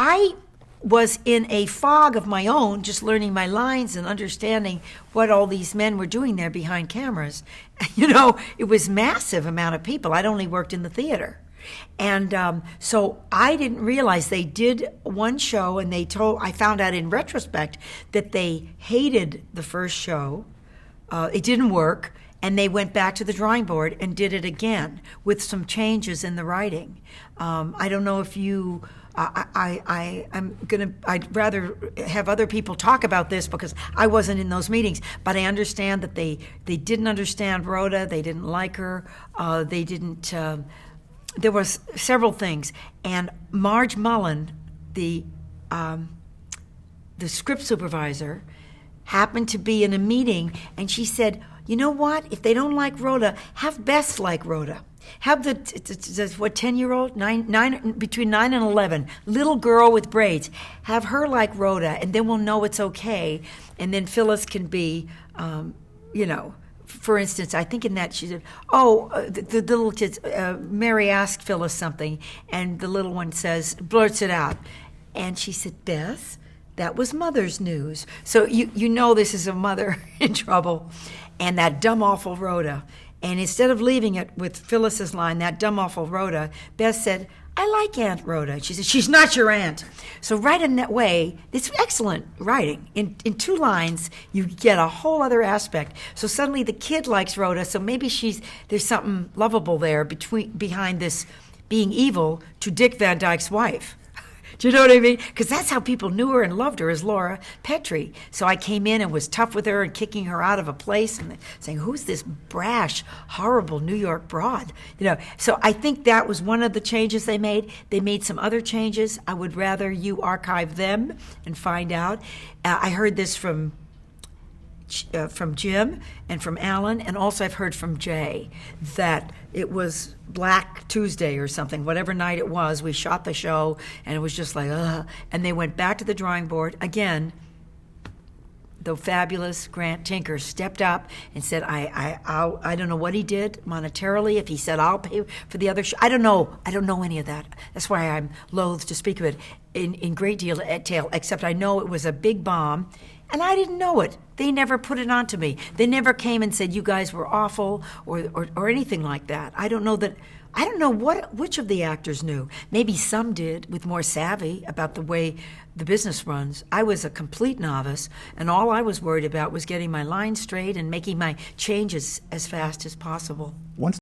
I was in a fog of my own, just learning my lines and understanding what all these men were doing there behind cameras. You know, it was massive amount of people. I'd only worked in the theater. And so I didn't realize they did one show, and I found out in retrospect that they hated the first show. It didn't work, and they went back to the drawing board and did it again with some changes in the writing. I don't know if you... I'd rather have other people talk about this because I wasn't in those meetings, but I understand that they didn't understand Rhoda, they didn't like her, they didn't, there was several things. And Marge Mullen, the script supervisor, happened to be in a meeting, and she said, you know what, if they don't like Rhoda, have Bess like Rhoda. Have the 10-year-old, between 9 and 11, little girl with braids. Have her like Rhoda, and then we'll know it's okay. And then Phyllis can be, for instance, I think in that she said, the little kids, Mary asked Phyllis something, and the little one blurts it out. And she said, Beth, that was mother's news. So you know this is a mother in trouble. And that dumb, awful Rhoda. And instead of leaving it with Phyllis's line, that dumb, awful Rhoda, Beth said, I like Aunt Rhoda. She said, she's not your aunt. So right in that way, it's excellent writing. In 2 lines, you get a whole other aspect. So suddenly the kid likes Rhoda, so maybe there's something lovable there behind this being evil to Dick Van Dyke's wife. Do you know what I mean? Because that's how people knew her and loved her, as Laura Petrie. So I came in and was tough with her and kicking her out of a place and saying, who's this brash, horrible New York broad? So I think that was one of the changes they made. They made some other changes. I would rather you archive them and find out. I heard this from Jim and from Alan, and also I've heard from Jay that it was Black Tuesday or something, whatever night it was. We shot the show, and it was just like, ugh. And they went back to the drawing board. Again, the fabulous Grant Tinker stepped up and said, I don't know what he did monetarily, if he said, I'll pay for the other show. I don't know any of that. That's why I'm loath to speak of it in great detail, except I know it was a big bomb. And I didn't know it. They never put it on to me. They never came and said you guys were awful or anything like that. I don't know which of the actors knew. Maybe some did, with more savvy about the way the business runs. I was a complete novice, and all I was worried about was getting my lines straight and making my changes as fast as possible. Once